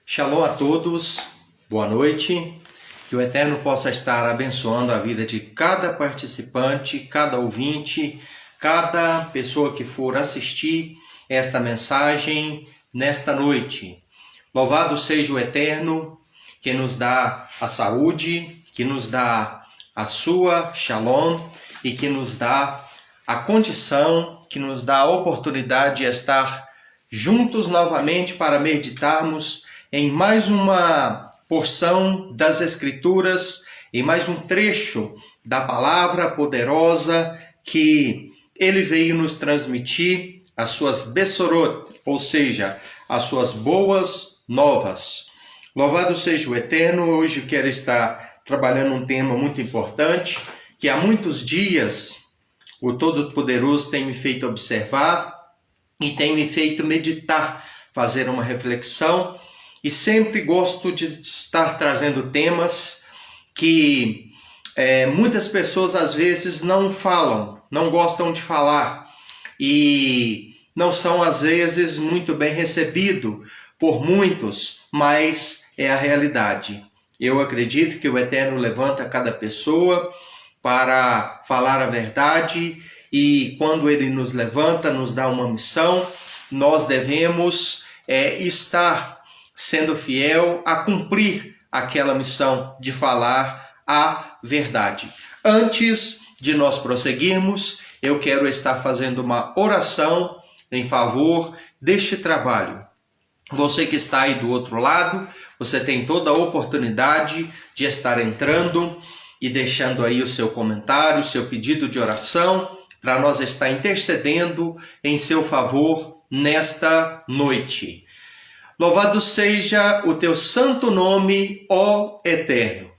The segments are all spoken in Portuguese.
Shalom a todos, boa noite. Que o Eterno possa estar abençoando a vida de cada participante, cada ouvinte, cada pessoa que for assistir esta mensagem nesta noite. Louvado seja o Eterno, que nos dá a saúde, que nos dá a sua Shalom e que nos dá a condição, que nos dá a oportunidade de estar juntos novamente para meditarmos em mais uma porção das Escrituras, em mais um trecho da palavra poderosa que ele veio nos transmitir, as suas Bessorot, ou seja, as suas boas novas. Louvado seja o Eterno. Hoje eu quero estar trabalhando um tema muito importante, que há muitos dias o Todo-Poderoso tem me feito observar e tem me feito meditar, fazer uma reflexão. E sempre gosto de estar trazendo temas que muitas pessoas às vezes não falam, não gostam de falar e não são às vezes muito bem recebidos por muitos, mas é a realidade. Eu acredito que o Eterno levanta cada pessoa para falar a verdade e quando Ele nos levanta, nos dá uma missão, nós devemos estar sendo fiel a cumprir aquela missão de falar a verdade. Antes de nós prosseguirmos, eu quero estar fazendo uma oração em favor deste trabalho. Você que está aí do outro lado, você tem toda a oportunidade de estar entrando e deixando aí o seu comentário, o seu pedido de oração, para nós estar intercedendo em seu favor nesta noite. Louvado seja o teu santo nome, ó Eterno.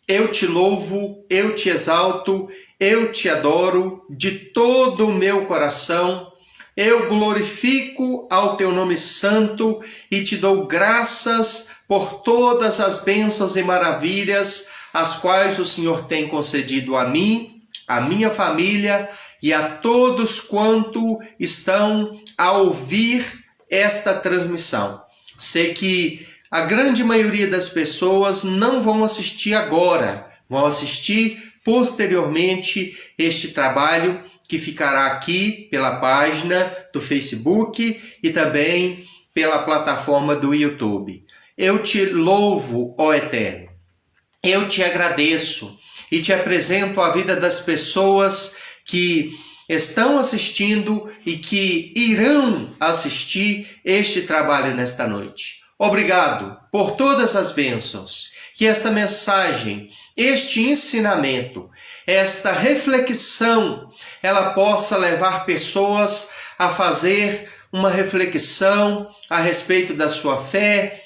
Eu te louvo, eu te exalto, eu te adoro de todo o meu coração. Eu glorifico ao teu nome santo e te dou graças por todas as bênçãos e maravilhas as quais o Senhor tem concedido a mim, a minha família e a todos quanto estão a ouvir esta transmissão. Sei que a grande maioria das pessoas não vão assistir agora, vão assistir posteriormente este trabalho que ficará aqui pela página do Facebook e também pela plataforma do YouTube. Eu te louvo, ó Eterno. Eu te agradeço e te apresento a vida das pessoas que estão assistindo e que irão assistir este trabalho nesta noite. Obrigado por todas as bênçãos. Que esta mensagem, este ensinamento, esta reflexão, ela possa levar pessoas a fazer uma reflexão a respeito da sua fé.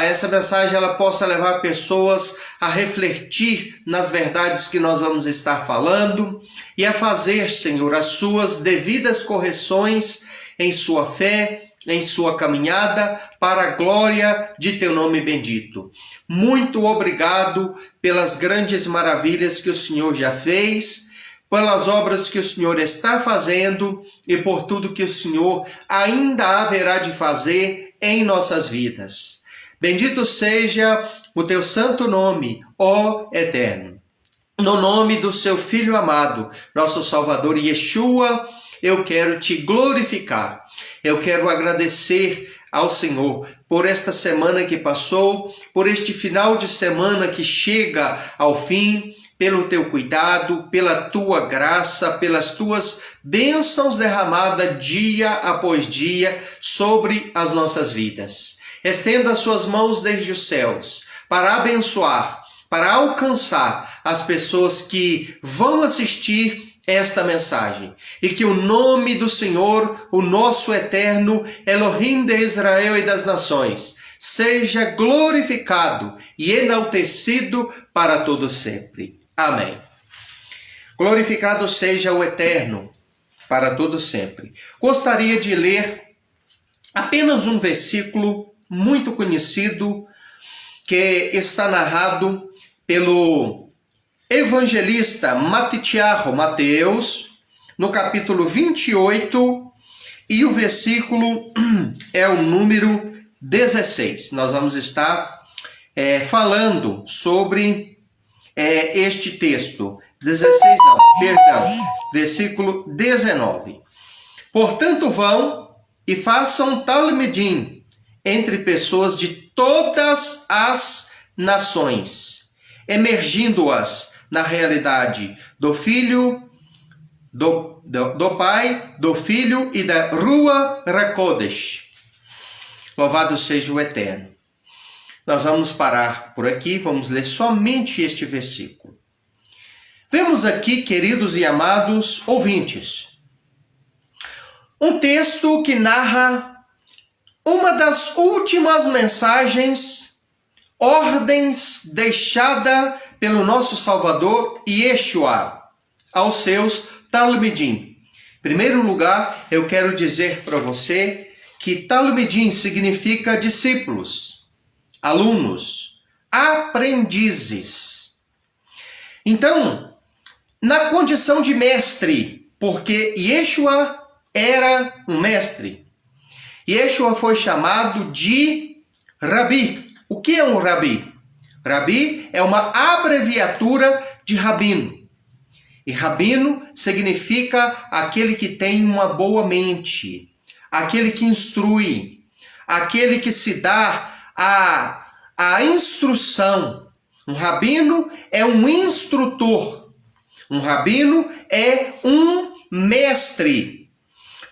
Essa mensagem ela possa levar pessoas a refletir nas verdades que nós vamos estar falando e a fazer, Senhor, as suas devidas correções em sua fé, em sua caminhada, para a glória de teu nome bendito. Muito obrigado pelas grandes maravilhas que o Senhor já fez, pelas obras que o Senhor está fazendo e por tudo que o Senhor ainda haverá de fazer em nossas vidas. Bendito seja o teu santo nome, ó Eterno. No nome do seu Filho amado, nosso Salvador Yeshua, eu quero te glorificar. Eu quero agradecer ao Senhor por esta semana que passou, por este final de semana que chega ao fim, pelo teu cuidado, pela tua graça, pelas tuas bênçãos derramadas dia após dia sobre as nossas vidas. Estenda as suas mãos desde os céus para abençoar, para alcançar as pessoas que vão assistir esta mensagem. E que o nome do Senhor, o nosso eterno Elohim de Israel e das nações, seja glorificado e enaltecido para todo sempre. Amém. Glorificado seja o Eterno para todo sempre. Gostaria de ler apenas um versículo muito conhecido que está narrado pelo evangelista Mateus, no capítulo 28, e o versículo é o número 16. Nós vamos estar falando sobre este texto. 16 não, perdão, versículo 19. Portanto, vão e façam talmidim entre pessoas de todas as nações, emergindo-as na realidade do Filho, do Pai, do Filho e da Ruach HaKodesh. Louvado seja o Eterno. Nós vamos parar por aqui, vamos ler somente este versículo. Vemos aqui, queridos e amados ouvintes, um texto que narra uma das últimas mensagens, ordens deixada pelo nosso Salvador Yeshua aos seus talmidim. Em primeiro lugar, eu quero dizer para você que talmidim significa discípulos, alunos, aprendizes. Então, na condição de mestre, porque Yeshua era um mestre, Yeshua foi chamado de Rabi. O que é um Rabi? Rabi é uma abreviatura de rabino. E rabino significa aquele que tem uma boa mente, aquele que instrui, aquele que se dá a instrução. Um rabino é um instrutor. Um rabino é um mestre.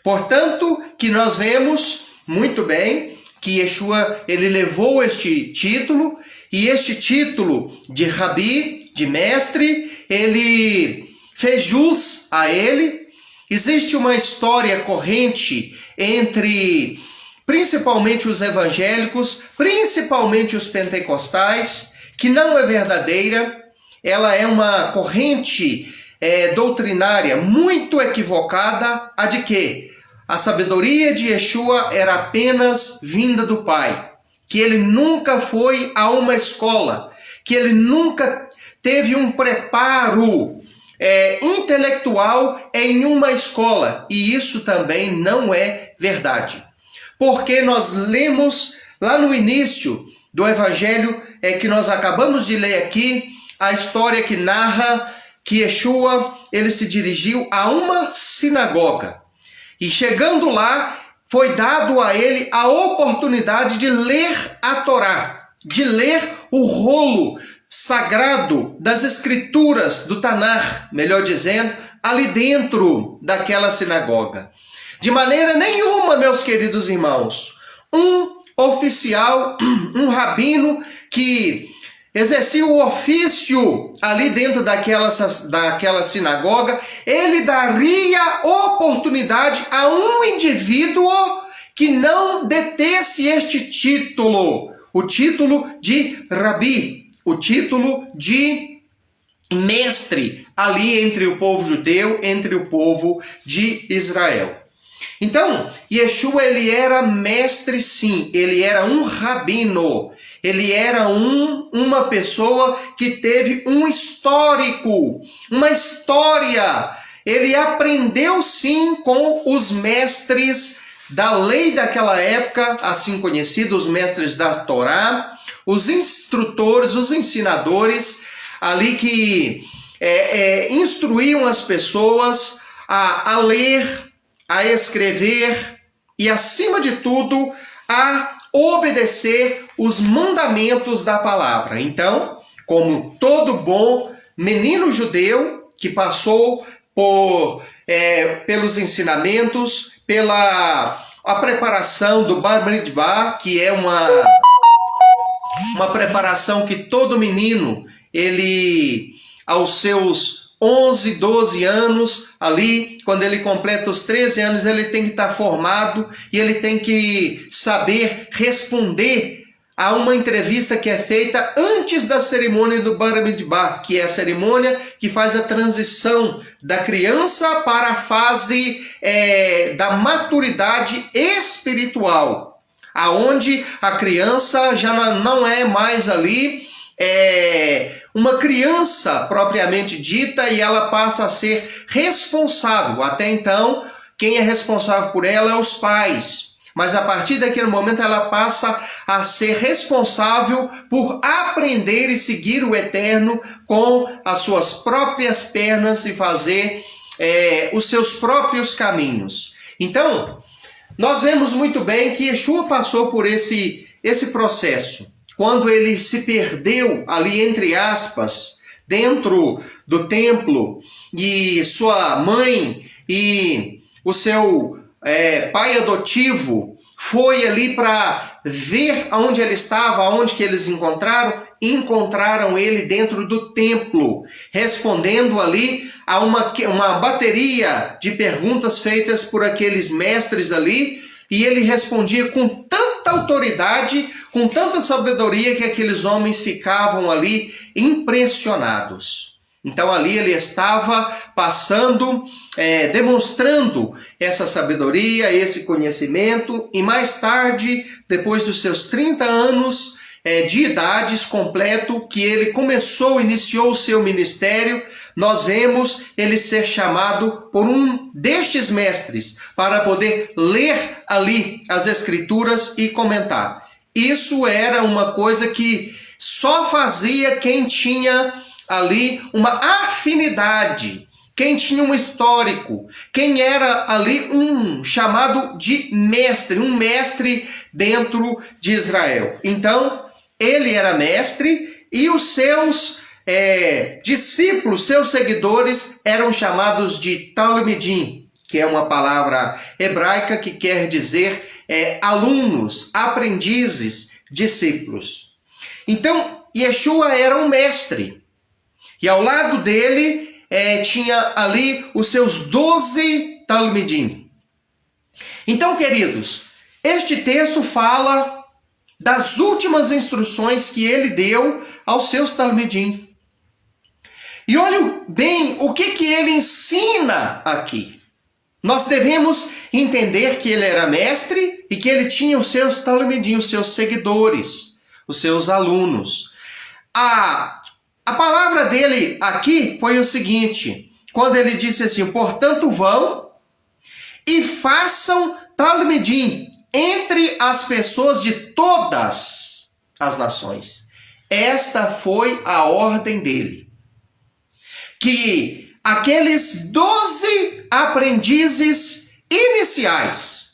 Portanto, que nós vemos muito bem que Yeshua, ele levou este título, e este título de Rabi, de mestre, ele fez jus a ele. Existe uma história corrente entre principalmente os evangélicos, principalmente os pentecostais, que não é verdadeira. Ela é uma corrente doutrinária muito equivocada, a de que a sabedoria de Yeshua era apenas vinda do Pai, que ele nunca foi a uma escola, que ele nunca teve um preparo intelectual em uma escola, e isso também não é verdade. Porque nós lemos lá no início do Evangelho que nós acabamos de ler aqui, a história que narra que Yeshua, ele se dirigiu a uma sinagoga. E chegando lá, foi dado a ele a oportunidade de ler a Torá, de ler o rolo sagrado das escrituras do Tanar, melhor dizendo, ali dentro daquela sinagoga. De maneira nenhuma, meus queridos irmãos, um oficial, um rabino que exercia o ofício ali dentro daquela sinagoga, ele daria oportunidade a um indivíduo que não detesse este título, o título de Rabi, o título de mestre, ali entre o povo judeu, entre o povo de Israel. Então, Yeshua, ele era mestre sim, ele era um rabino, ele era uma pessoa que teve um histórico, uma história. Ele aprendeu sim com os mestres da lei daquela época, assim conhecidos, os mestres da Torá, os instrutores, os ensinadores, ali que instruíam as pessoas a ler, a escrever e, acima de tudo, a obedecer os mandamentos da palavra. Então, como todo bom menino judeu que passou pelos ensinamentos, pela a preparação do Bar Mitzvah, que é uma preparação que todo menino, ele, aos seus 11, 12 anos, ali, quando ele completa os 13 anos, ele tem que estar formado e ele tem que saber responder a uma entrevista que é feita antes da cerimônia do Bar Mitzvah, que é a cerimônia que faz a transição da criança para a fase da maturidade espiritual, aonde a criança já não é mais ali uma criança propriamente dita, e ela passa a ser responsável. Até então, quem é responsável por ela é os pais. Mas a partir daquele momento ela passa a ser responsável por aprender e seguir o Eterno com as suas próprias pernas e fazer os seus próprios caminhos. Então, nós vemos muito bem que Yeshua passou por esse processo. Quando ele se perdeu ali, entre aspas, dentro do templo, e sua mãe e o seu pai adotivo foi ali para ver onde ele estava, onde que eles encontraram ele dentro do templo, respondendo ali a uma bateria de perguntas feitas por aqueles mestres ali, e ele respondia com tanta autoridade, com tanta sabedoria, que aqueles homens ficavam ali impressionados. Então ali ele estava passando, demonstrando essa sabedoria, esse conhecimento, e mais tarde, depois dos seus 30 anos de idades completo, que ele iniciou o seu ministério, nós vemos ele ser chamado por um destes mestres para poder ler ali as Escrituras e comentar. Isso era uma coisa que só fazia quem tinha ali uma afinidade, quem tinha um histórico, quem era ali um chamado de mestre, um mestre dentro de Israel. Então, ele era mestre e os seus discípulos, seus seguidores, eram chamados de Talmidim, que é uma palavra hebraica que quer dizer alunos, aprendizes, discípulos. Então, Yeshua era um mestre. E ao lado dele tinha ali os seus 12 Talmidim. Então, queridos, este texto fala das últimas instruções que ele deu aos seus Talmidim. E olhe bem o que ele ensina aqui. Nós devemos entender que ele era mestre e que ele tinha os seus Talmidim, os seus seguidores, os seus alunos. A palavra dele aqui foi o seguinte, quando ele disse assim: portanto vão e façam Talmidim entre as pessoas de todas as nações. Esta foi a ordem dele. Que aqueles 12 aprendizes iniciais,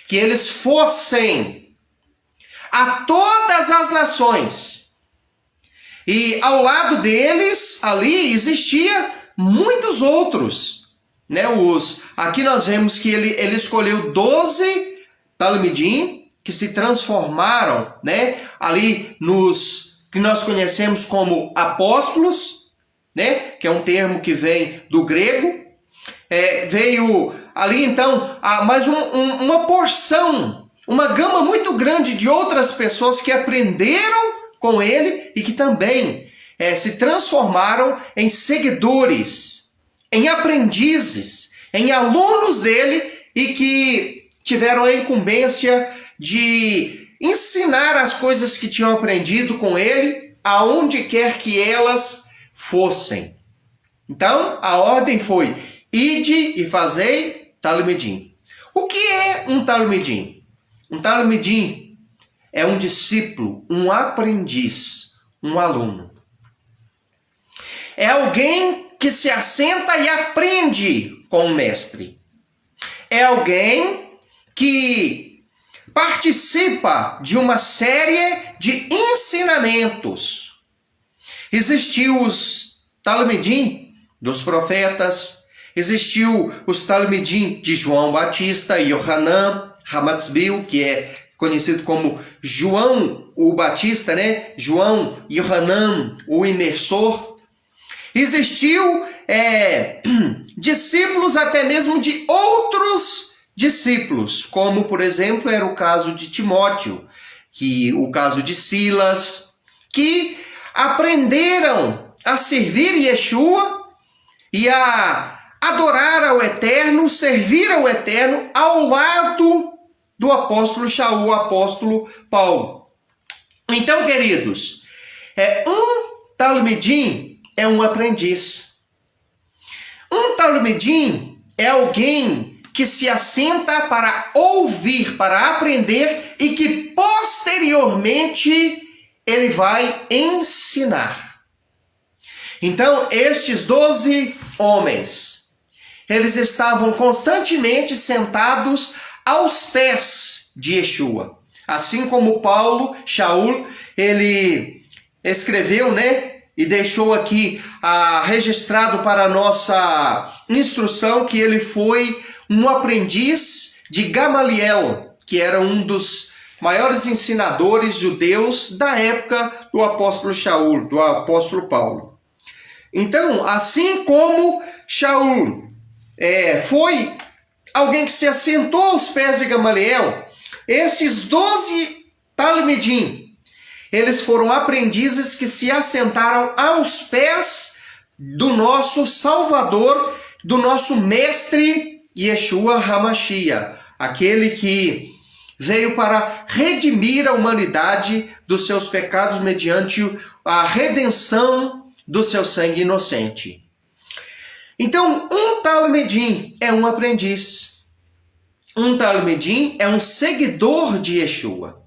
que eles fossem a todas as nações. E ao lado deles, ali, existia muitos outros. Né? Aqui nós vemos que ele escolheu 12 Talmidim, que se transformaram, né, ali nos que nós conhecemos como apóstolos, né, que é um termo que vem do grego. Veio ali então mais uma porção, uma gama muito grande de outras pessoas que aprenderam com ele e que também se transformaram em seguidores, em aprendizes, em alunos dele, e que tiveram a incumbência de ensinar as coisas que tinham aprendido com ele, aonde quer que elas fossem. Então, a ordem foi: ide e fazei Talmidim. O que é um Talmidim? Um Talmidim é um discípulo, um aprendiz, um aluno. É alguém que se assenta e aprende com o mestre. É alguém que participa de uma série de ensinamentos. Existiu os Talmidim dos profetas, existiu os Talmidim de João Batista, Yohanan, Hamatzbil, que é conhecido como João o Batista, né? João, Yohanan, o imersor. Existiu discípulos até mesmo de outros discípulos, como, por exemplo, era o caso de Timóteo, o caso de Silas, que aprenderam a servir Yeshua e a adorar ao Eterno, servir ao Eterno ao lado do apóstolo Shaul, o apóstolo Paulo. Então, queridos, um Talmidim é um aprendiz. Um Talmidim é alguém que se assenta para ouvir, para aprender e que posteriormente ele vai ensinar. Então, estes 12 homens, eles estavam constantemente sentados aos pés de Yeshua. Assim como Paulo, Shaul, ele escreveu, e deixou aqui registrado para a nossa instrução que ele foi um aprendiz de Gamaliel, que era um dos maiores ensinadores judeus da época do apóstolo Shaul, do apóstolo Paulo. Então, assim como Shaul foi alguém que se assentou aos pés de Gamaliel, esses 12 Talmidim, eles foram aprendizes que se assentaram aos pés do nosso Salvador, do nosso mestre Yeshua HaMashiach, aquele que veio para redimir a humanidade dos seus pecados mediante a redenção do seu sangue inocente. Então, um Talmidim é um aprendiz. Um Talmidim é um seguidor de Yeshua.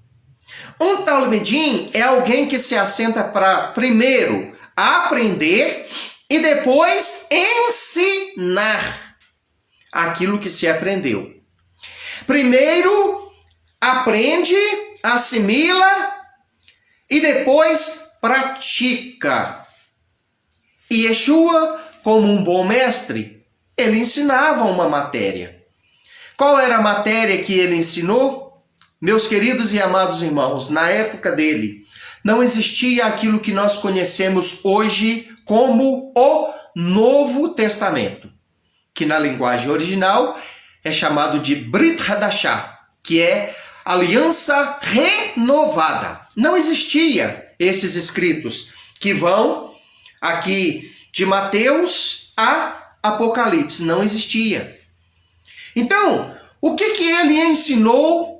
Um Talmidim é alguém que se assenta para, primeiro, aprender e depois ensinar aquilo que se aprendeu. Primeiro, aprende, assimila e depois pratica. E Yeshua, como um bom mestre, ele ensinava uma matéria. Qual era a matéria que ele ensinou? Meus queridos e amados irmãos, na época dele, não existia aquilo que nós conhecemos hoje como o Novo Testamento, que na linguagem original é chamado de Brit Hadashah, que é aliança renovada. Não existia esses escritos que vão aqui de Mateus a Apocalipse, não existia. Então, o que ele ensinou?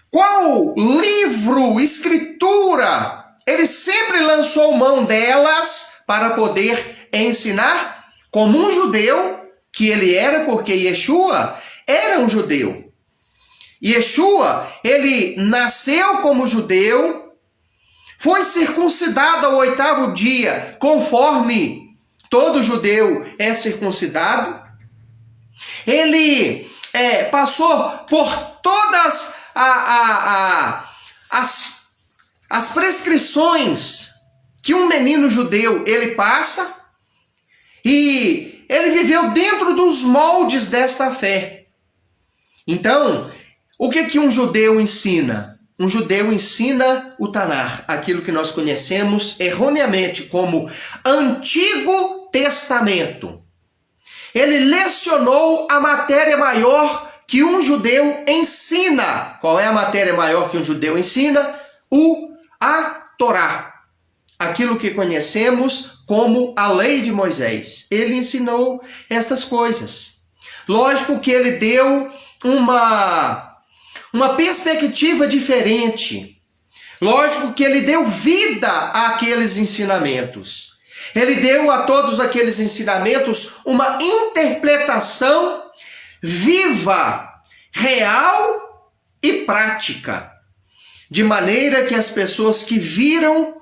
Qual livro, escritura, ele sempre lançou mão delas para poder ensinar como um judeu que ele era, porque Yeshua era um judeu. Yeshua, ele nasceu como judeu, foi circuncidado ao 8º dia, conforme todo judeu é circuncidado. Ele passou por todas as prescrições que um menino judeu ele passa, e ele viveu dentro dos moldes desta fé. Então, o que um judeu ensina? Um judeu ensina o Tanar, aquilo que nós conhecemos erroneamente como Antigo Testamento. Ele lecionou a matéria maior que um judeu ensina. Qual é a matéria maior que um judeu ensina? A Torá. Aquilo que conhecemos como a lei de Moisés. Ele ensinou estas coisas. Lógico que ele deu uma perspectiva diferente. Lógico que ele deu vida àqueles ensinamentos. Ele deu a todos aqueles ensinamentos uma interpretação viva, real e prática, de maneira que as pessoas que viram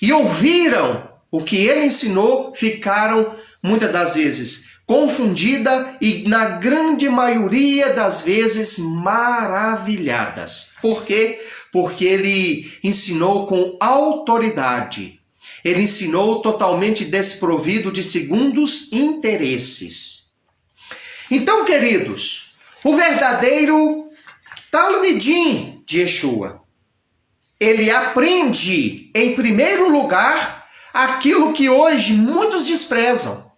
e ouviram o que ele ensinou ficaram, muitas das vezes, confundidas e, na grande maioria das vezes, maravilhadas. Por quê? Porque ele ensinou com autoridade. Ele ensinou totalmente desprovido de segundos interesses. Então, queridos, o verdadeiro Talmidim de Yeshua, ele aprende, em primeiro lugar, aquilo que hoje muitos desprezam.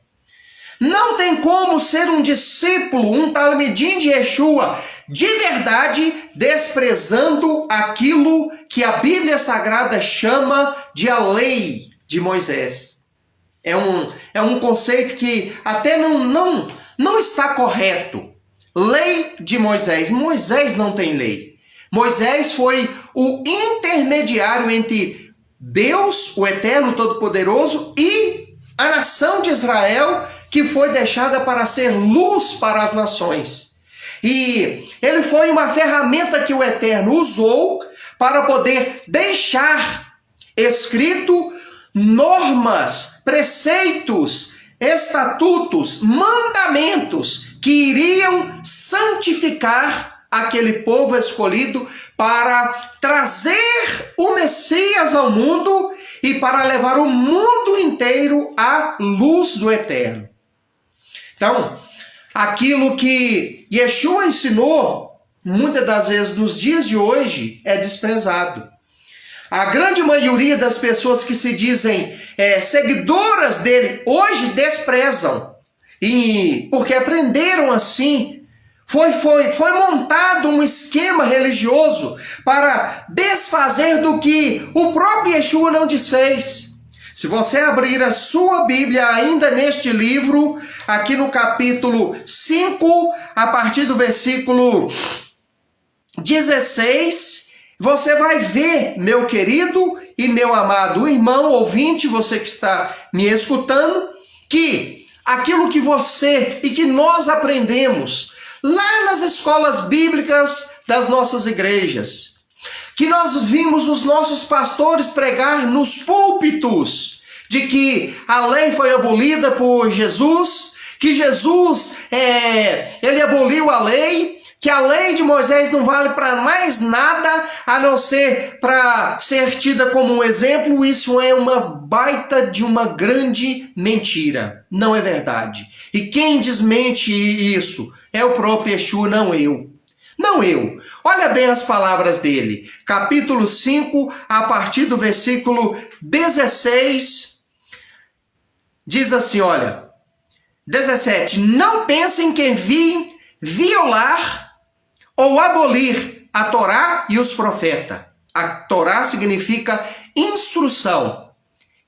Não tem como ser um discípulo, um Talmidim de Yeshua, de verdade, desprezando aquilo que a Bíblia Sagrada chama de a lei de Moisés. É um conceito que até não está correto. Lei de Moisés. Moisés não tem lei. Moisés foi o intermediário entre Deus, o Eterno Todo-Poderoso, e a nação de Israel, que foi deixada para ser luz para as nações. E ele foi uma ferramenta que o Eterno usou para poder deixar escrito normas, preceitos, estatutos, mandamentos que iriam santificar aquele povo escolhido para trazer o Messias ao mundo e para levar o mundo inteiro à luz do Eterno. Então, aquilo que Yeshua ensinou, muitas das vezes nos dias de hoje, é desprezado. A grande maioria das pessoas que se dizem seguidoras dele, hoje desprezam. E porque aprenderam assim, foi montado um esquema religioso para desfazer do que o próprio Yeshua não desfez. Se você abrir a sua Bíblia ainda neste livro, aqui no capítulo 5, a partir do versículo 16, você vai ver, meu querido e meu amado irmão, ouvinte, você que está me escutando, que aquilo que você e que nós aprendemos lá nas escolas bíblicas das nossas igrejas, que nós vimos os nossos pastores pregar nos púlpitos, de que a lei foi abolida por Jesus, que Jesus, ele aboliu a lei, que a lei de Moisés não vale para mais nada, a não ser para ser tida como um exemplo. Isso é uma baita de uma grande mentira. Não é verdade. E quem desmente isso é o próprio Yeshua, não eu. Não eu. Olha bem as palavras dele. Capítulo 5, a partir do versículo 16, diz assim, olha, 17, não pensem que vim violar ou abolir a Torá e os profetas. A Torá significa instrução.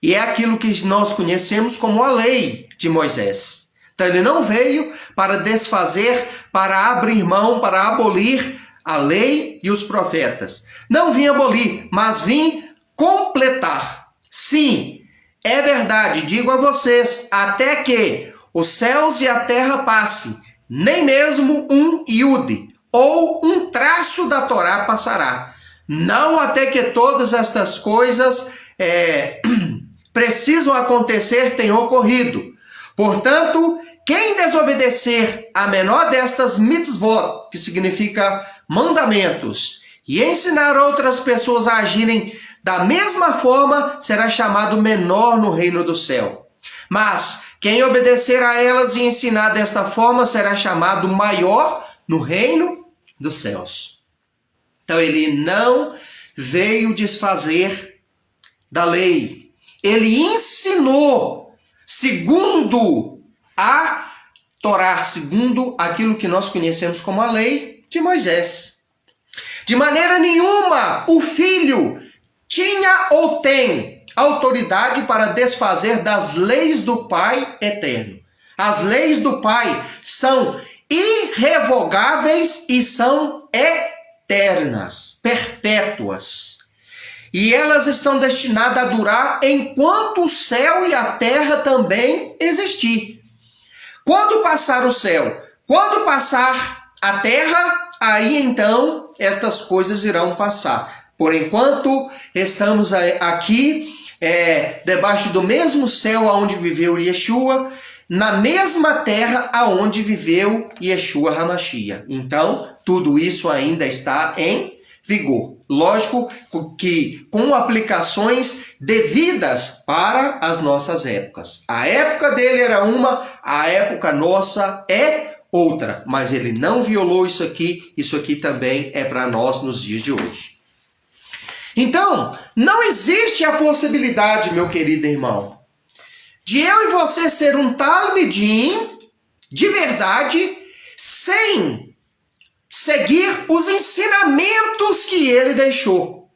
E é aquilo que nós conhecemos como a lei de Moisés. Então ele não veio para desfazer, para abrir mão, para abolir a lei e os profetas. Não vim abolir, mas vim completar. Sim, é verdade, digo a vocês, até que os céus e a terra passem, nem mesmo um iude, ou um traço da Torá passará. Não até que todas estas coisas precisam acontecer tenham ocorrido. Portanto, quem desobedecer a menor destas mitzvot, que significa mandamentos, e ensinar outras pessoas a agirem da mesma forma, será chamado menor no reino do céu. Mas quem obedecer a elas e ensinar desta forma, será chamado maior no reino dos céus. Então ele não veio desfazer da lei. Ele ensinou segundo a Torá, segundo aquilo que nós conhecemos como a lei de Moisés. De maneira nenhuma o filho tinha ou tem autoridade para desfazer das leis do Pai eterno. As leis do Pai são irrevogáveis e são eternas, perpétuas. E elas estão destinadas a durar enquanto o céu e a terra também existir. Quando passar o céu, quando passar a terra, aí então estas coisas irão passar. Por enquanto estamos aqui debaixo do mesmo céu aonde viveu Yeshua, na mesma terra aonde viveu Yeshua HaMashiach. Então, tudo isso ainda está em vigor. Lógico que com aplicações devidas para as nossas épocas. A época dele era uma, a época nossa é outra. Mas ele não violou isso aqui também é para nós nos dias de hoje. Então, não existe a possibilidade, meu querido irmão, de eu e você ser um talmidim de verdade sem seguir os ensinamentos que ele deixou.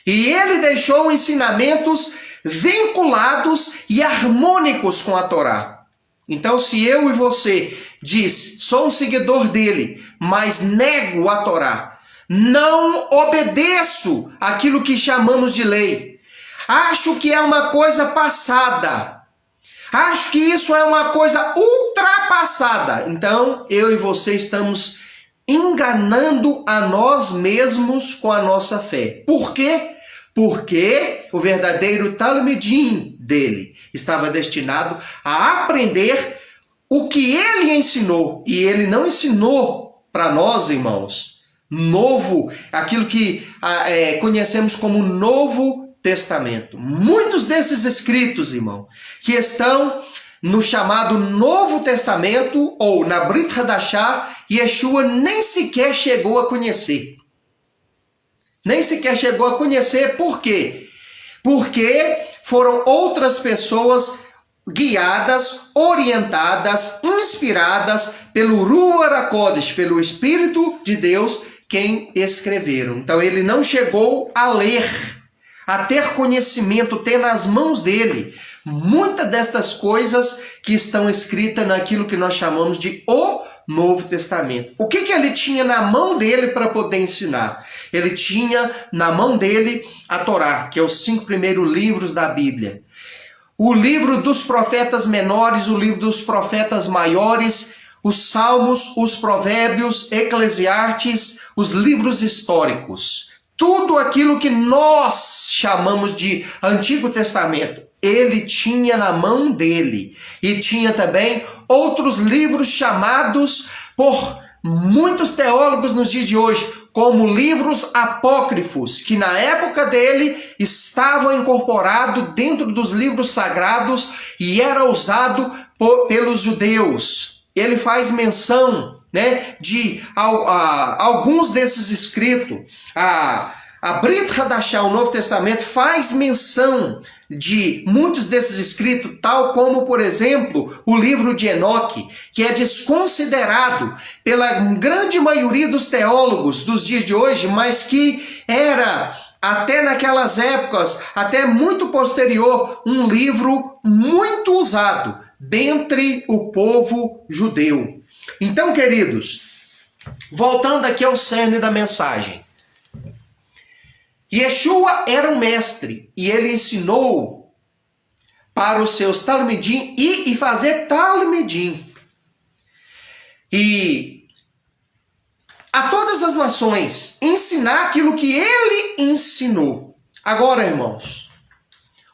E ele deixou ensinamentos vinculados e harmônicos com a Torá. Então, se eu e você diz, sou um seguidor dele, mas nego a Torá, não obedeço aquilo que chamamos de lei, acho que é uma coisa passada, acho que isso é uma coisa ultrapassada, ultrapassada. Então, eu e você estamos enganando a nós mesmos com a nossa fé. Por quê? Porque o verdadeiro talmidim dele estava destinado a aprender o que ele ensinou. E ele não ensinou para nós, irmãos, aquilo que conhecemos como Novo Testamento. Muitos desses escritos, irmão, que estão no chamado Novo Testamento, ou na Brit Hadashah, Yeshua nem sequer chegou a conhecer. Nem sequer chegou a conhecer. Por quê? Porque foram outras pessoas guiadas, orientadas, inspiradas pelo Ruach HaKodesh, pelo Espírito de Deus, quem escreveram. Então ele não chegou a ler, a ter conhecimento, ter nas mãos dele muitas destas coisas que estão escritas naquilo que nós chamamos de o Novo Testamento. O que ele tinha na mão dele para poder ensinar? Ele tinha na mão dele a Torá, que é os 5 primeiros livros da Bíblia. O livro dos profetas menores, o livro dos profetas maiores, os Salmos, os Provérbios, Eclesiastes, os livros históricos. Tudo aquilo que nós chamamos de Antigo Testamento, ele tinha na mão dele. E tinha também outros livros chamados por muitos teólogos nos dias de hoje como livros apócrifos, que na época dele estavam incorporados dentro dos livros sagrados e era usado pelos judeus. Ele faz menção, de alguns desses escritos. A Brit Hadashah, o Novo Testamento, faz menção de muitos desses escritos, tal como, por exemplo, o livro de Enoque, que é desconsiderado pela grande maioria dos teólogos dos dias de hoje, mas que era, até naquelas épocas, até muito posterior, um livro muito usado dentre o povo judeu. Então, queridos, voltando aqui ao cerne da mensagem. Yeshua era um mestre e ele ensinou para os seus talmidim e fazer talmidim. E a todas as nações ensinar aquilo que ele ensinou. Agora, irmãos,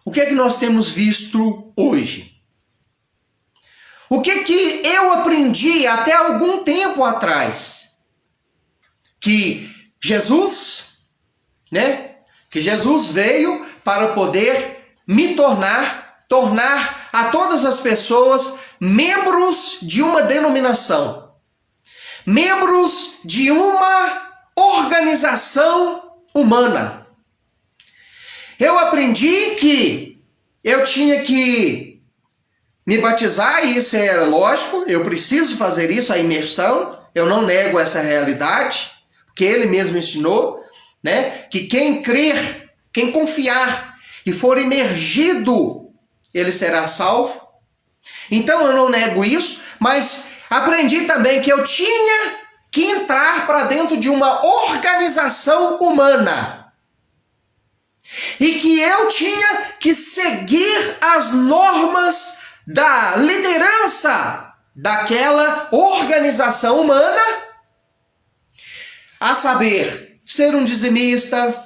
o que é que nós temos visto hoje? O que que eu aprendi até algum tempo atrás? Que Jesus, que Jesus veio para poder me tornar a todas as pessoas membros de uma denominação, membros de uma organização humana. Eu aprendi que eu tinha que me batizar, e isso é lógico, eu preciso fazer isso, a imersão, eu não nego essa realidade, porque ele mesmo ensinou, que quem crer, quem confiar e for imergido, ele será salvo. Então eu não nego isso, mas aprendi também que eu tinha que entrar para dentro de uma organização humana e que eu tinha que seguir as normas da liderança daquela organização humana, a saber, ser um dizimista,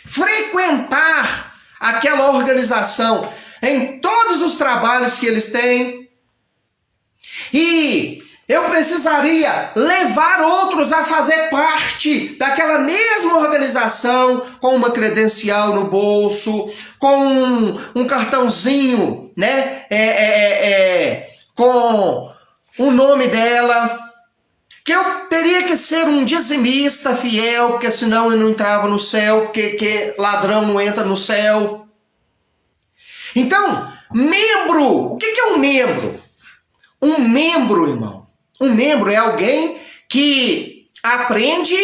frequentar aquela organização em todos os trabalhos que eles têm. E eu precisaria levar outros a fazer parte daquela mesma organização, com uma credencial no bolso, com um cartãozinho, com o nome dela. Que eu teria que ser um dizimista fiel, porque senão eu não entrava no céu, porque ladrão não entra no céu. Então, membro, o que é um membro? Um membro, irmão, um membro é alguém que aprende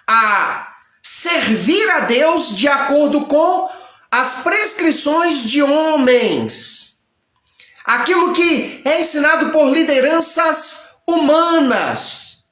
a servir a Deus de acordo com as prescrições de homens. Aquilo que é ensinado por lideranças humanas.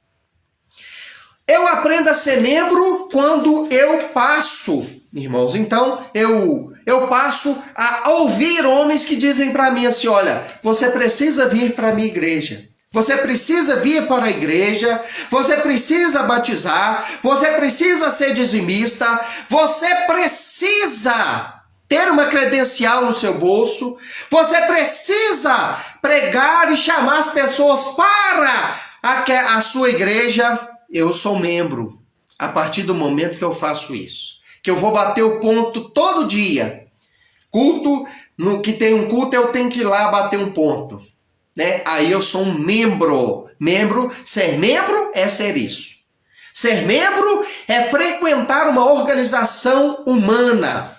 Eu aprendo a ser membro quando eu passo, irmãos. Então, eu eu passo a ouvir homens que dizem para mim assim, olha, você precisa vir para a minha igreja. Você precisa vir para a igreja, você precisa batizar, você precisa ser dizimista, você precisa ter uma credencial no seu bolso, você precisa pregar e chamar as pessoas para a sua igreja. Eu sou membro a partir do momento que eu faço isso. Que eu vou bater o ponto todo dia. Culto, no que tem um culto, eu tenho que ir lá bater um ponto. Né? Aí eu sou um membro. Ser membro é ser isso. Ser membro é frequentar uma organização humana.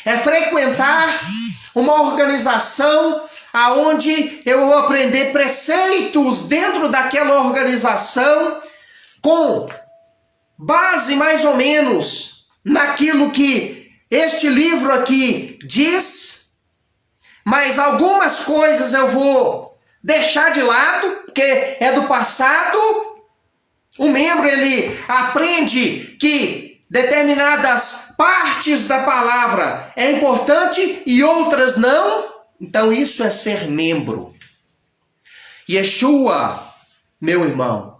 É frequentar uma organização aonde eu vou aprender preceitos dentro daquela organização com base mais ou menos naquilo que este livro aqui diz. Mas algumas coisas eu vou deixar de lado, porque é do passado. O membro, ele aprende que determinadas partes da palavra é importante e outras não. Então isso é ser membro. Yeshua, meu irmão,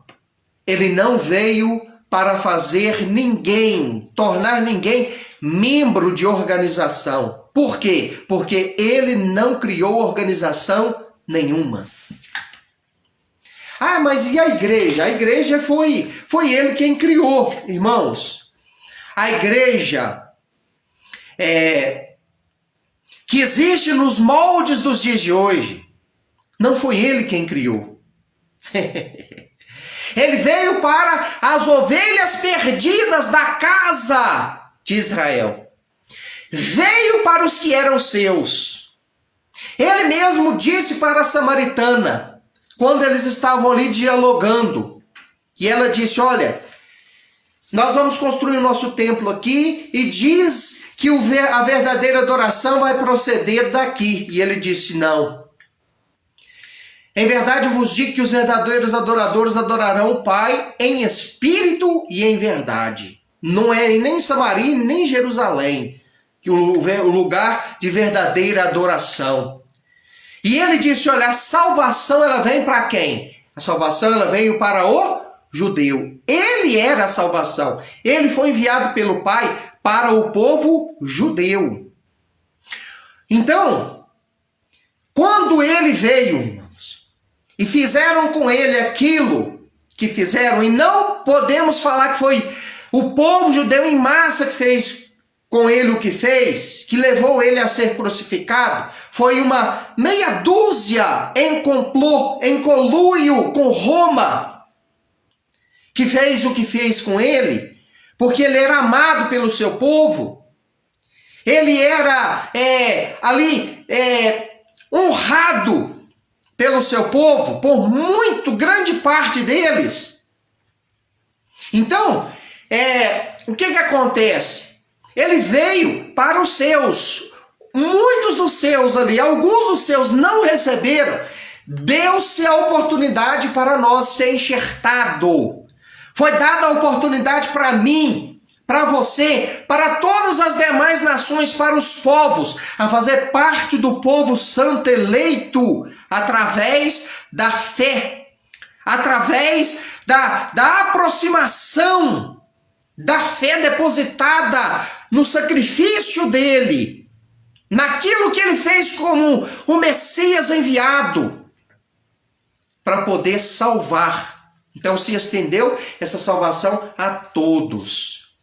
ele não veio para fazer ninguém, tornar ninguém membro de organização. Por quê? Porque ele não criou organização nenhuma. Ah, mas e a igreja? A igreja foi ele quem criou, irmãos. A igreja que existe nos moldes dos dias de hoje, não foi ele quem criou. Ele veio para as ovelhas perdidas da casa de Israel. Veio para os que eram seus. Ele mesmo disse para a samaritana, quando eles estavam ali dialogando, e ela disse, olha, nós vamos construir o nosso templo aqui, e diz que a verdadeira adoração vai proceder daqui. E ele disse, não. Em verdade eu vos digo que os verdadeiros adoradores adorarão o Pai em espírito e em verdade. Não é nem Samaria, nem Jerusalém, que o lugar de verdadeira adoração. E ele disse, olha, a salvação ela vem para quem? A salvação ela veio para o judeu. Ele era a salvação. Ele foi enviado pelo Pai para o povo judeu. Então, quando ele veio, irmãos, e fizeram com ele aquilo que fizeram, e não podemos falar que foi o povo judeu em massa que fez com ele o que fez, que levou ele a ser crucificado, foi uma meia dúzia em complô, em conluio com Roma, que fez o que fez com ele, porque ele era amado pelo seu povo, ele era honrado pelo seu povo, por muito grande parte deles. Então, o que acontece? Ele veio para os seus, muitos dos seus ali, alguns dos seus não receberam, deu-se a oportunidade para nós ser enxertado. Foi dada a oportunidade para mim, para você, para todas as demais nações, para os povos, a fazer parte do povo santo eleito, através da fé, através da aproximação, da fé depositada no sacrifício dele, naquilo que ele fez como o Messias enviado, para poder salvar. Então se estendeu essa salvação a todos.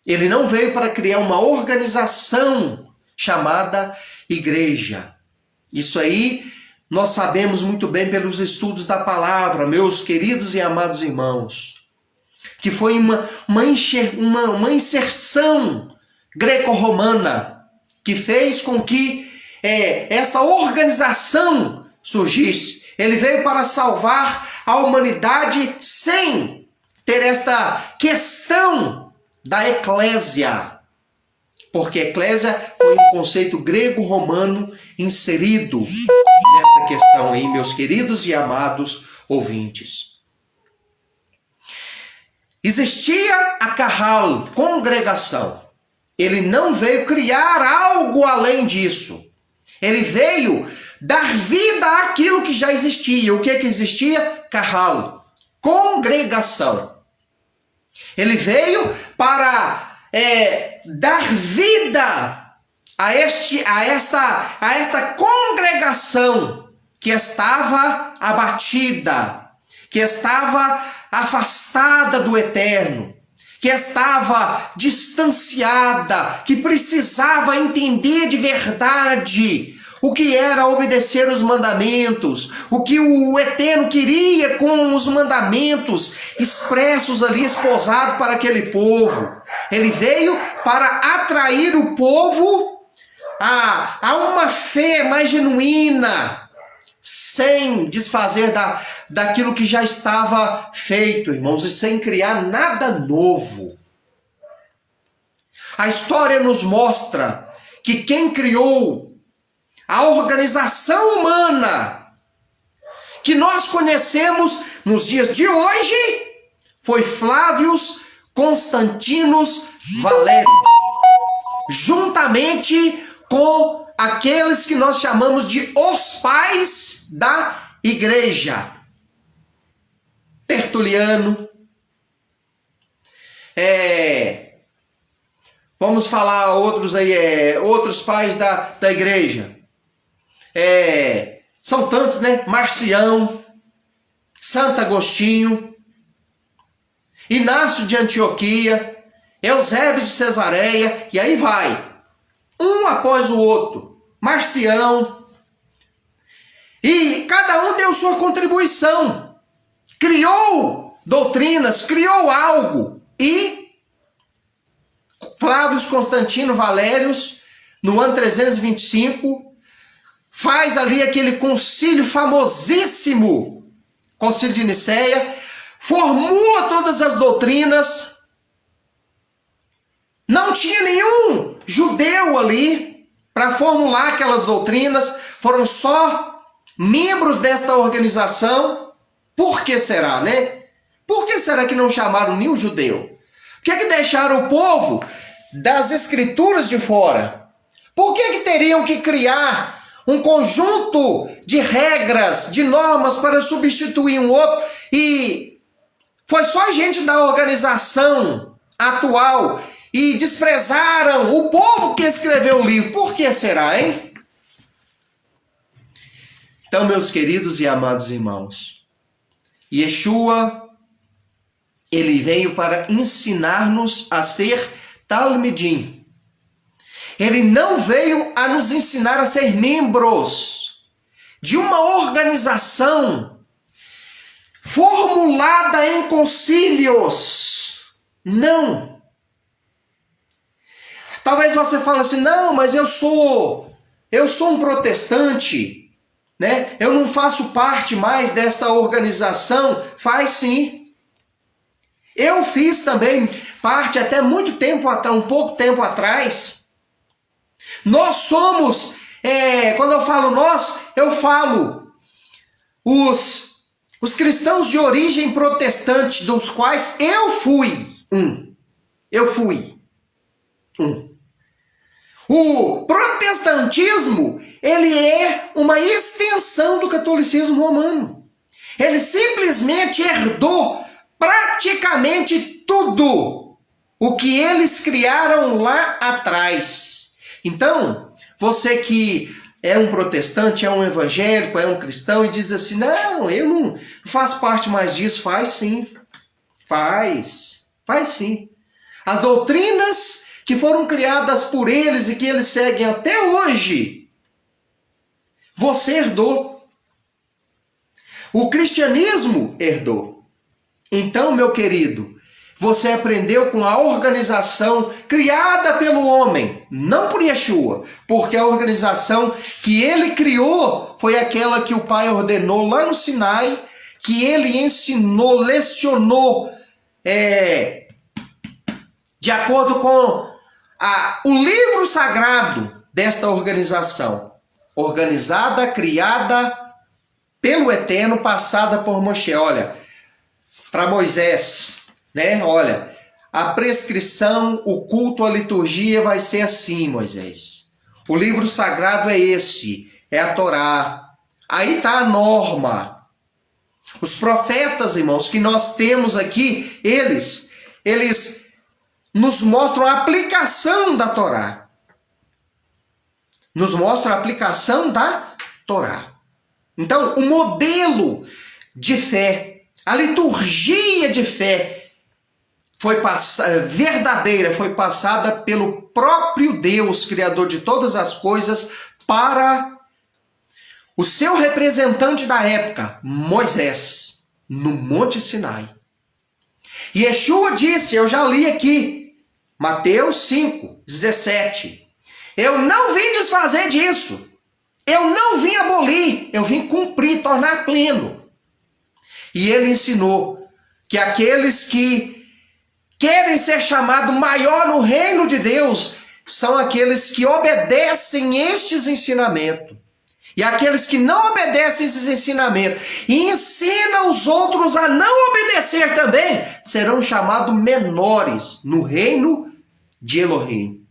Ele não veio para criar uma organização chamada igreja. Isso aí nós sabemos muito bem pelos estudos da palavra, meus queridos e amados irmãos, que foi uma inserção greco-romana que fez com que essa organização surgisse. Ele veio para salvar a humanidade sem ter esta questão da eclésia. Porque eclésia foi um conceito grego-romano inserido nesta questão aí, meus queridos e amados ouvintes. Existia a Kahal, congregação. Ele não veio criar algo além disso. Ele veio dar vida àquilo que já existia. O que existia? Kahal, congregação. Ele veio para dar vida a esta congregação que estava abatida, que estava afastada do eterno, que estava distanciada, que precisava entender de verdade o que era obedecer os mandamentos, o que o Eterno queria com os mandamentos expressos ali, esposados para aquele povo. Ele veio para atrair o povo a uma fé mais genuína, sem desfazer daquilo que já estava feito, irmãos, e sem criar nada novo. A história nos mostra que quem criou a organização humana que nós conhecemos nos dias de hoje foi Flávio Constantino Valério, juntamente com aqueles que nós chamamos de os pais da igreja. Tertuliano, vamos falar outros aí, outros pais da igreja. São tantos, né? Marcião, Santo Agostinho, Inácio de Antioquia, Eusébio de Cesareia, e aí vai, um após o outro, Marcião, e cada um deu sua contribuição, criou doutrinas, criou algo, e Flávio Constantino Valério, no ano 325, faz ali aquele concílio famosíssimo, concílio de Nicéia, formula todas as doutrinas. Não tinha nenhum judeu ali para formular aquelas doutrinas, foram só membros desta organização. Por que será, né? Por que será que não chamaram nenhum judeu? Por que deixaram o povo das escrituras de fora? Por que teriam que criar um conjunto de regras, de normas para substituir um outro? E foi só gente da organização atual e desprezaram o povo que escreveu o livro. Por que será, hein? Então, meus queridos e amados irmãos, Yeshua, ele veio para ensinar-nos a ser talmidim. Ele não veio a nos ensinar a ser membros de uma organização formulada em concílios. Não. Talvez você fale assim, não, mas eu sou um protestante, né? Eu não faço parte mais dessa organização. Faz sim. Eu fiz também parte até muito tempo atrás, um pouco tempo atrás. Nós somos, quando eu falo nós, eu falo os cristãos de origem protestante, dos quais eu fui um. Eu fui um. O protestantismo, ele é uma extensão do catolicismo romano. Ele simplesmente herdou praticamente tudo o que eles criaram lá atrás. Então, você que é um protestante, é um evangélico, é um cristão e diz assim, não, eu não faço parte mais disso. Faz sim, faz sim. As doutrinas que foram criadas por eles e que eles seguem até hoje, você herdou. O cristianismo herdou. Então, meu querido, você aprendeu com a organização criada pelo homem, não por Yeshua, porque a organização que ele criou foi aquela que o Pai ordenou lá no Sinai, que ele ensinou, lecionou, de acordo com o livro sagrado desta organização, organizada, criada pelo Eterno, passada por Moshe. Olha, para Moisés, né? Olha, a prescrição, o culto, a liturgia vai ser assim, Moisés. O livro sagrado é esse, é a Torá. Aí está a norma. Os profetas, irmãos, que nós temos aqui, eles nos mostram a aplicação da Torá. Nos mostram a aplicação da Torá. Então, o modelo de fé, a liturgia de fé verdadeira foi passada pelo próprio Deus, Criador de todas as coisas, para o seu representante da época, Moisés, no Monte Sinai. E Yeshua disse, eu já li aqui, Mateus 5, 17, eu não vim desfazer disso, eu não vim abolir, eu vim cumprir, tornar pleno. E ele ensinou que aqueles que querem ser chamados maior no reino de Deus são aqueles que obedecem estes ensinamentos. E aqueles que não obedecem esses ensinamentos e ensinam os outros a não obedecer também, serão chamados menores no reino de Elohim.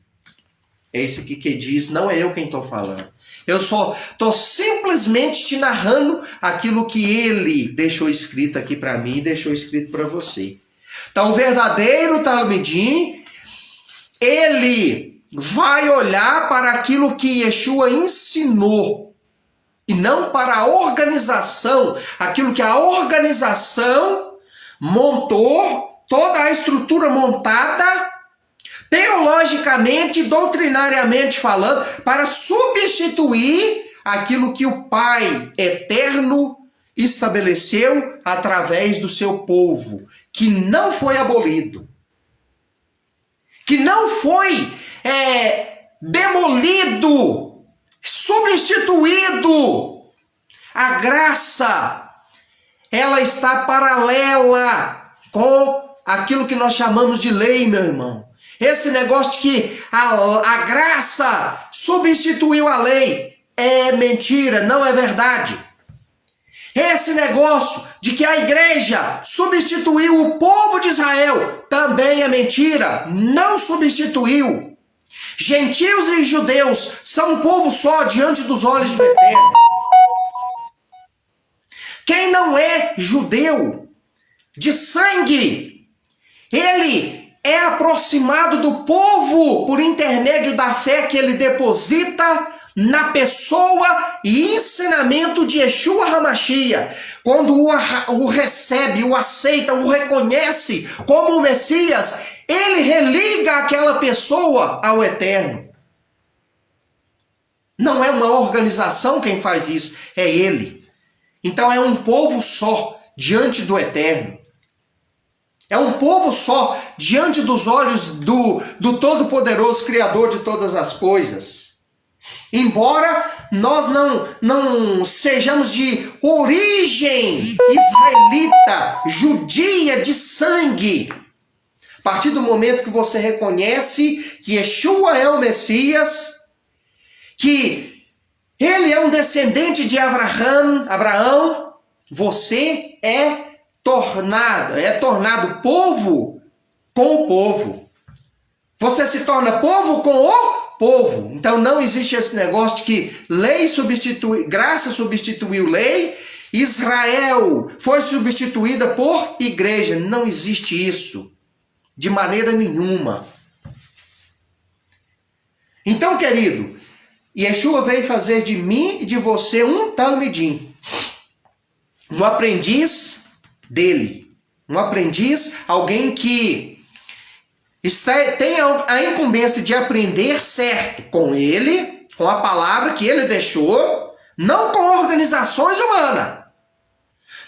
É isso aqui que diz, não é eu quem estou falando. Eu só estou simplesmente te narrando aquilo que ele deixou escrito aqui para mim e deixou escrito para você. Então, o verdadeiro Talmidim, ele vai olhar para aquilo que Yeshua ensinou e não para a organização, aquilo que a organização montou, toda a estrutura montada, teologicamente, doutrinariamente falando, para substituir aquilo que o Pai eterno estabeleceu através do seu povo, que não foi abolido, que não foi demolido, substituído. A graça, ela está paralela com aquilo que nós chamamos de lei, meu irmão. Esse negócio de que a graça substituiu a lei é mentira, não é verdade. Esse negócio de que a igreja substituiu o povo de Israel também é mentira, não substituiu. Gentios e judeus são um povo só diante dos olhos do Eterno. Quem não é judeu de sangue, ele é aproximado do povo por intermédio da fé que ele deposita na pessoa e ensinamento de Yeshua HaMashiach. Quando o recebe, o aceita, o reconhece como o Messias, ele religa aquela pessoa ao Eterno. Não é uma organização quem faz isso, é ele. Então é um povo só diante do Eterno. É um povo só diante dos olhos do Todo-Poderoso, Criador de todas as coisas. Embora nós não sejamos de origem israelita, judia de sangue, a partir do momento que você reconhece que Yeshua é o Messias, que ele é um descendente de Abraão, você é tornado povo com o povo. Você se torna povo com o povo. Então não existe esse negócio de que graça substituiu lei, Israel foi substituída por igreja. Não existe isso. De maneira nenhuma. Então, querido, Yeshua veio fazer de mim e de você um talmidim. Um aprendiz dele. Um aprendiz, alguém que tem a incumbência de aprender certo com ele, com a palavra que ele deixou, não com organizações humanas.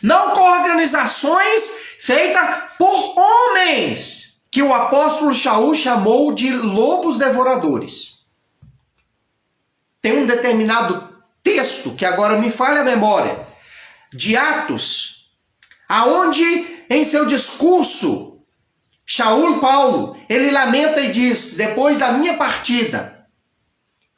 Não com organizações feitas por homens, que o apóstolo Shaul chamou de lobos devoradores. Tem um determinado texto, que agora me falha a memória, de Atos, aonde em seu discurso, Paulo, ele lamenta e diz, depois da minha partida,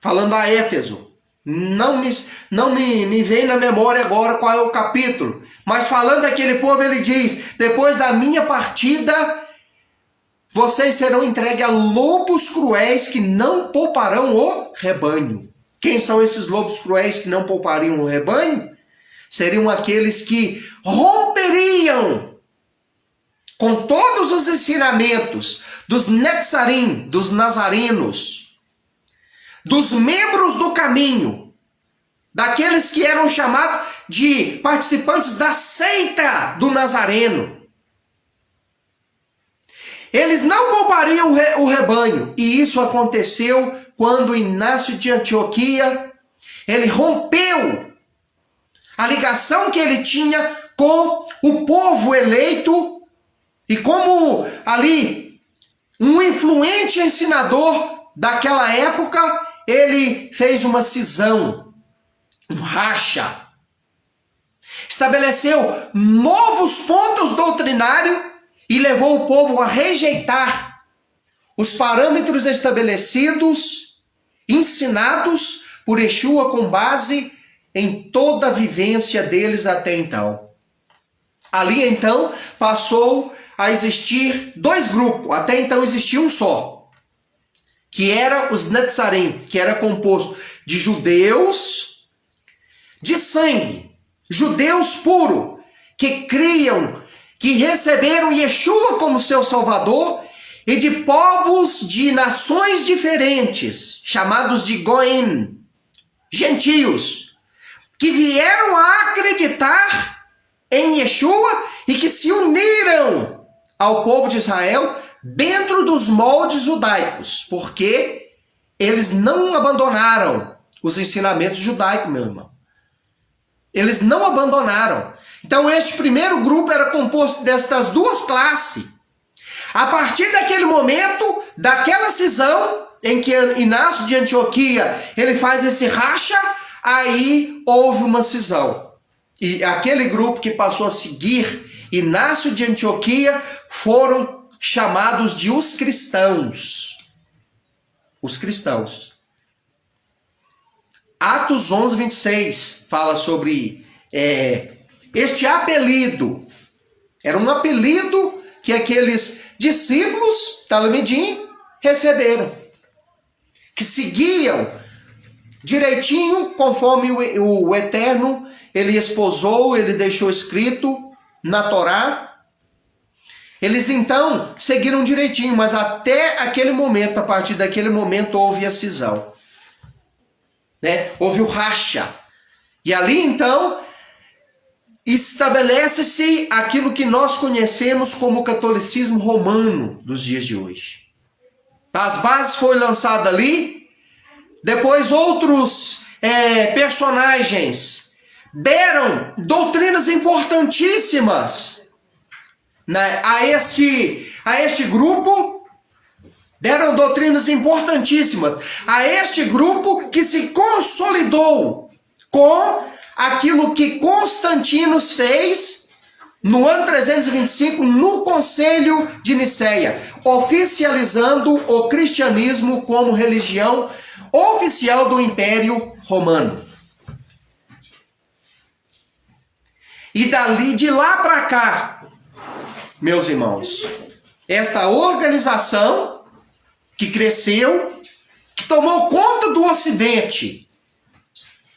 falando a Éfeso, não me vem na memória agora qual é o capítulo, mas falando daquele povo ele diz, depois da minha partida, vocês serão entregues a lobos cruéis que não pouparão o rebanho. Quem são esses lobos cruéis que não poupariam o rebanho? Seriam aqueles que romperiam com todos os ensinamentos dos netzarim, dos nazarenos, dos membros do caminho, daqueles que eram chamados de participantes da seita do Nazareno. Eles não poupariam o rebanho, e isso aconteceu quando Inácio de Antioquia, ele rompeu a ligação que ele tinha com o povo eleito, e como ali um influente ensinador daquela época, ele fez uma cisão, um racha, estabeleceu novos pontos doutrinários e levou o povo a rejeitar os parâmetros estabelecidos, ensinados por Yeshua com base em toda a vivência deles até então. Ali então passou a existir dois grupos, até então existia um só, que era os Netzarim, que era composto de judeus de sangue, judeus puros, que criam, que receberam Yeshua como seu Salvador, e de povos de nações diferentes, chamados de Goim, gentios, que vieram a acreditar em Yeshua e que se uniram ao povo de Israel dentro dos moldes judaicos, porque eles não abandonaram os ensinamentos judaicos, meu irmão. Eles não abandonaram. Então este primeiro grupo era composto destas duas classes. A partir daquele momento, daquela cisão em que Inácio de Antioquia ele faz esse racha, aí houve uma cisão. E aquele grupo que passou a seguir Inácio de Antioquia foram chamados de os cristãos. Os cristãos. Atos 11, 26 fala sobre este apelido. Era um apelido que aqueles discípulos, Talmidim, receberam. Que seguiam direitinho conforme o Eterno, ele esposou, ele deixou escrito na Torá. Eles então seguiram direitinho, mas até aquele momento, a partir daquele momento, houve a cisão. Houve o racha. E ali então estabelece-se aquilo que nós conhecemos como o catolicismo romano dos dias de hoje. As bases foram lançadas ali, depois outros personagens deram doutrinas importantíssimas, né, a este grupo, deram doutrinas importantíssimas a este grupo que se consolidou com aquilo que Constantino fez no ano 325 no Concílio de Niceia, oficializando o cristianismo como religião oficial do Império Romano. E de lá para cá, meus irmãos, esta organização que cresceu, que tomou conta do Ocidente,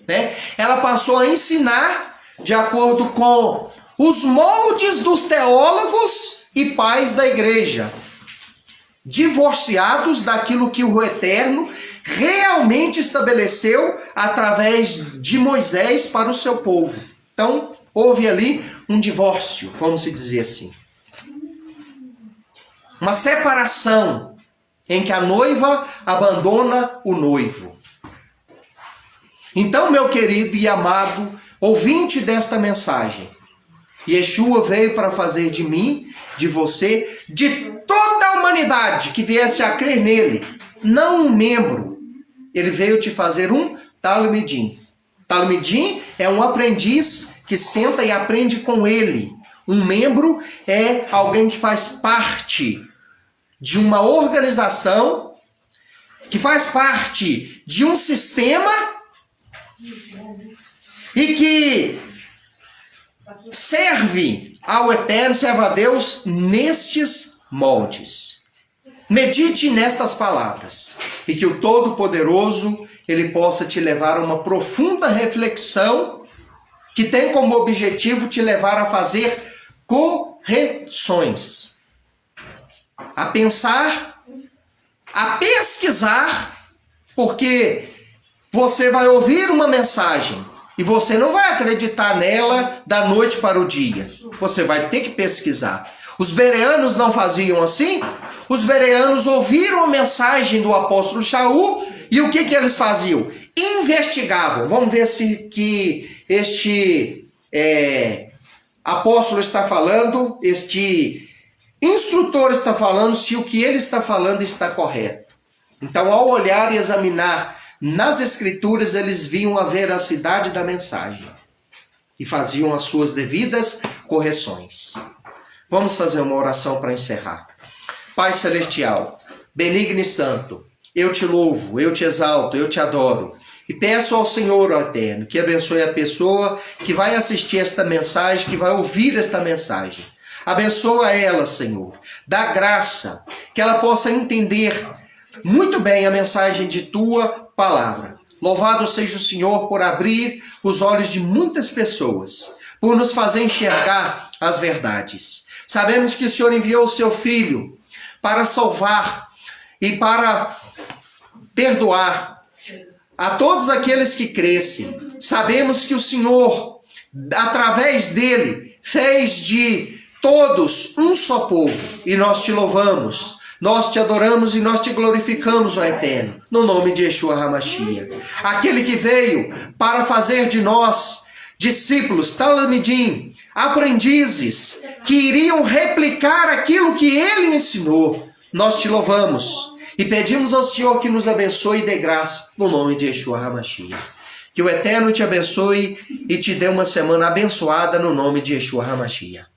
né? Ela passou a ensinar de acordo com os moldes dos teólogos e pais da igreja, divorciados daquilo que o Eterno realmente estabeleceu através de Moisés para o seu povo. Então, houve ali um divórcio, vamos dizer assim. Uma separação em que a noiva abandona o noivo. Então, meu querido e amado ouvinte desta mensagem, Yeshua veio para fazer de mim, de você, de toda a humanidade que viesse a crer nele, não um membro. Ele veio te fazer um Talmidim. Talmidim é um aprendiz que senta e aprende com ele. Um membro é alguém que faz parte de uma organização, que faz parte de um sistema e que serve ao Eterno, serve a Deus nestes moldes. Medite nestas palavras e que o Todo-Poderoso ele possa te levar a uma profunda reflexão que tem como objetivo te levar a fazer correções, a pensar, a pesquisar, porque você vai ouvir uma mensagem e você não vai acreditar nela da noite para o dia. Você vai ter que pesquisar. Os bereanos não faziam assim? Os bereanos ouviram a mensagem do apóstolo Shaul e o que eles faziam? Investigavam. Vamos ver se que este apóstolo está falando, este instrutor está falando, se o que ele está falando está correto. Então, ao olhar e examinar nas escrituras, eles viam a veracidade da mensagem e faziam as suas devidas correções. Vamos fazer uma oração para encerrar. Pai Celestial, benigno e santo, eu te louvo, eu te exalto, eu te adoro. E peço ao Senhor, ó Eterno, que abençoe a pessoa que vai assistir esta mensagem, que vai ouvir esta mensagem. Abençoa ela, Senhor. Dá graça, que ela possa entender muito bem a mensagem de Tua palavra. Louvado seja o Senhor por abrir os olhos de muitas pessoas, por nos fazer enxergar as verdades. Sabemos que o Senhor enviou o Seu Filho para salvar e para perdoar a todos aqueles que crescem. Sabemos que o Senhor, através dele, fez de todos um só povo. E nós te louvamos, nós te adoramos e nós te glorificamos, ó Eterno, no nome de Yeshua HaMashiach. Aquele que veio para fazer de nós discípulos, talamidim, aprendizes, que iriam replicar aquilo que ele ensinou. Nós te louvamos e pedimos ao Senhor que nos abençoe e dê graça no nome de Yeshua HaMashiach. Que o Eterno te abençoe e te dê uma semana abençoada no nome de Yeshua HaMashiach.